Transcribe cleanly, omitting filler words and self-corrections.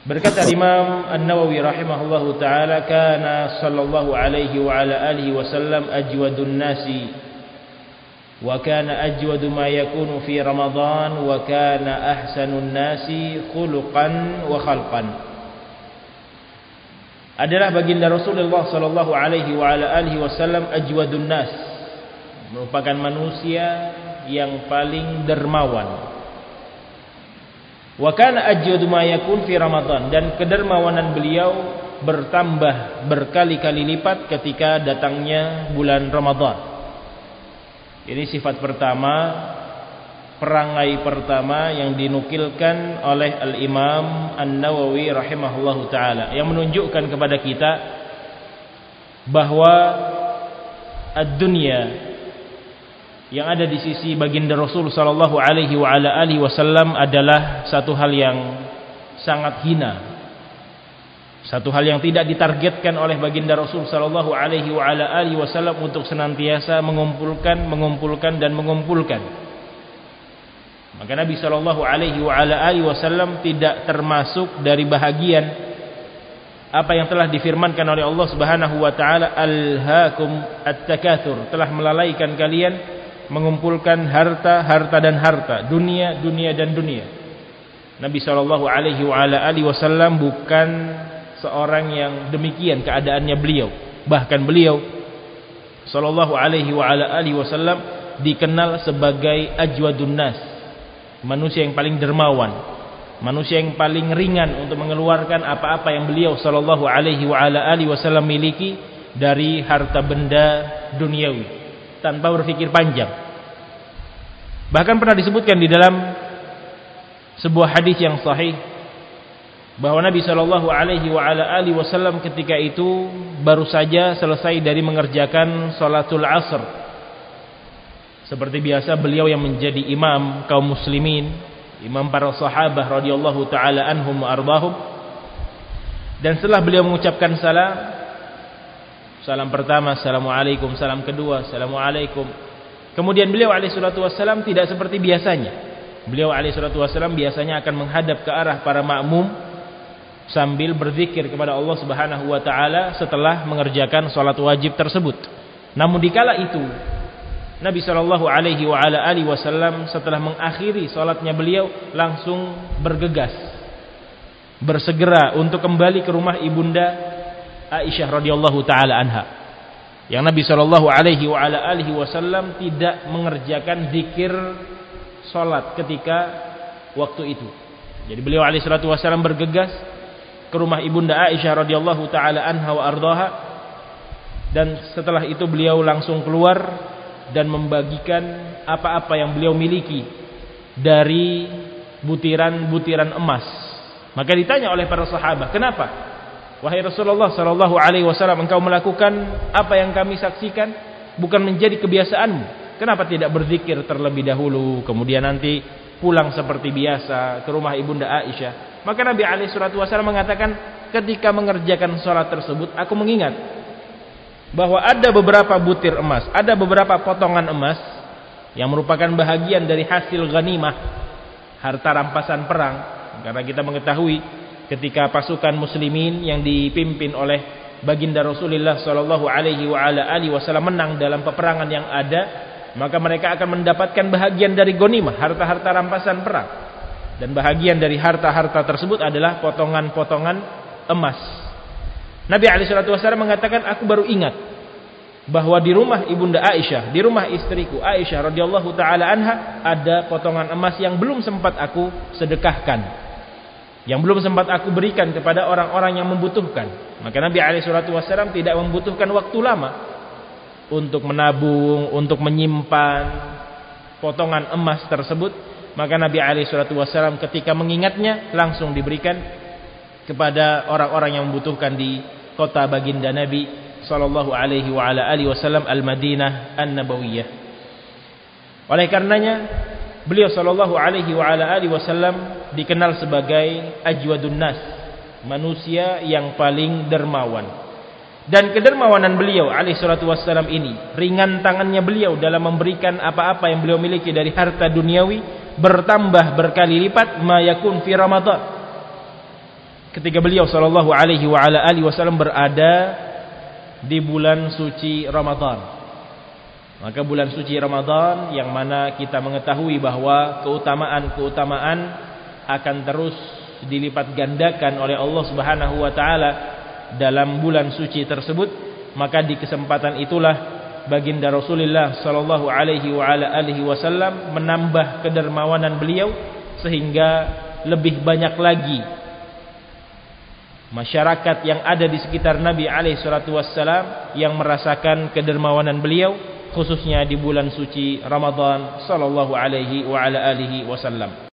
Berkata Imam An-Nawawi rahimahullahu taala, kana sallallahu alaihi wa ala alihi wasallam ajwadun nasi wa kana ajwadu ma yakunu fi Ramadan wa kana ahsanun nasi khuluqan wa khalqan. Adalah baginda Rasulullah sallallahu alaihi wa ala alihi wasallam ajwadun nas, merupakan manusia yang paling dermawan. Wa kana ajwadu ma yakun fi Ramadan, dan kedermawanan beliau bertambah berkali-kali lipat ketika datangnya bulan Ramadan. Ini sifat pertama, perangai pertama yang dinukilkan oleh Al-Imam An-Nawawi rahimahullahu taala, yang menunjukkan kepada kita bahwa ad-dunya yang ada di sisi baginda Rasul sallallahu alaihi wa ala alihi wasallam adalah satu hal yang sangat hina, satu hal yang tidak ditargetkan oleh baginda Rasul sallallahu alaihi wa ala alihi wasallam untuk senantiasa mengumpulkan dan mengumpulkan. Maka Nabi sallallahu alaihi wa ala alihi wasallam tidak termasuk dari bahagian apa yang telah difirmankan oleh Allah Subhanahu wa taala, alhaakum at-takatsur, telah melalaikan kalian mengumpulkan harta dan harta, dunia dan dunia. Nabi sallallahu alaihi wa ala alihi wasallam bukan seorang yang demikian keadaannya beliau. Bahkan beliau sallallahu alaihi wa ala alihi wasallam dikenal sebagai ajwadun nas, manusia yang paling dermawan, manusia yang paling ringan untuk mengeluarkan apa-apa yang beliau sallallahu alaihi wa ala alihi wasallam miliki dari harta benda duniawi, tanpa berpikir panjang. Bahkan pernah disebutkan di dalam sebuah hadis yang sahih bahwa Nabi sallallahu alaihi wa ala alihi wasallam ketika itu baru saja selesai dari mengerjakan salatul asr. Seperti biasa beliau yang menjadi imam kaum muslimin, imam para sahabat radhiyallahu taala anhum wa ardahum. Dan setelah beliau mengucapkan salam pertama, assalamualaikum, salam kedua, assalamualaikum. Kemudian beliau alaihi salatu wassalam tidak seperti biasanya. Beliau alaihi salatu wassalam biasanya akan menghadap ke arah para makmum sambil berzikir kepada Allah Subhanahu wa taala setelah mengerjakan salat wajib tersebut. Namun dikala itu Nabi sallallahu alaihi wa ala alihi wasallam setelah mengakhiri salatnya beliau langsung bergegas, bersegera untuk kembali ke rumah ibunda Aisyah radhiyallahu taala anha. Yang Nabi sallallahu alaihi wa ala alihi wasallam tidak mengerjakan zikir salat ketika waktu itu. Jadi beliau alaihi salatu wasallam bergegas ke rumah ibunda Aisyah radhiyallahu taala anha wa ardhaha, dan setelah itu beliau langsung keluar dan membagikan apa-apa yang beliau miliki dari butiran-butiran emas. Maka ditanya oleh para sahabat, "Kenapa? Wahai Rasulullah sallallahu alaihi wasallam, engkau melakukan apa yang kami saksikan bukan menjadi kebiasaanmu. Kenapa tidak berzikir terlebih dahulu kemudian nanti pulang seperti biasa ke rumah ibunda Aisyah?" Maka Nabi alaihi salatu wasallam mengatakan, ketika mengerjakan salat tersebut aku mengingat bahwa ada beberapa butir emas, ada beberapa potongan emas yang merupakan bahagian dari hasil ghanimah, harta rampasan perang. Karena kita mengetahui ketika pasukan muslimin yang dipimpin oleh baginda Rasulullah sallallahu alaihi wa ala alihi wasallam menang dalam peperangan yang ada, maka mereka akan mendapatkan bahagian dari ghanimah, harta-harta rampasan perang. Dan bahagian dari harta-harta tersebut adalah potongan-potongan emas. Nabi alaihi salatu wasallam mengatakan, aku baru ingat bahwa di rumah ibunda Aisyah, di rumah istriku Aisyah radhiyallahu taala anha, ada potongan emas yang belum sempat aku sedekahkan, yang belum sempat aku berikan kepada orang-orang yang membutuhkan. Maka Nabi alaihi salatu wasallam tidak membutuhkan waktu lama untuk menabung, untuk menyimpan potongan emas tersebut. Maka Nabi alaihi salatu wasallam ketika mengingatnya langsung diberikan kepada orang-orang yang membutuhkan di kota baginda Nabi sallallahu alaihi wa ala alihi wasallam Al-Madinah An-Nabawiyah. Oleh karenanya beliau sallallahu alaihi wa ala alihi wasallam dikenal sebagai ajwadun nas, manusia yang paling dermawan. Dan kedermawanan beliau alaihi salatu wassalam ini, ringan tangannya beliau dalam memberikan apa-apa yang beliau miliki dari harta duniawi, bertambah berkali lipat ma yakun fi Ramadan, ketika beliau sallallahu alaihi wasallam berada di bulan suci Ramadan. Maka bulan suci Ramadan yang mana kita mengetahui bahwa keutamaan-keutamaan akan terus dilipat gandakan oleh Allah Subhanahu wa taala dalam bulan suci tersebut, maka di kesempatan itulah baginda Rasulullah sallallahu alaihi wasallam menambah kedermawanan beliau sehingga lebih banyak lagi masyarakat yang ada di sekitar Nabi alaihi salatu wassalam yang merasakan kedermawanan beliau, khususnya di bulan suci Ramadan sallallahu alaihi wasallam.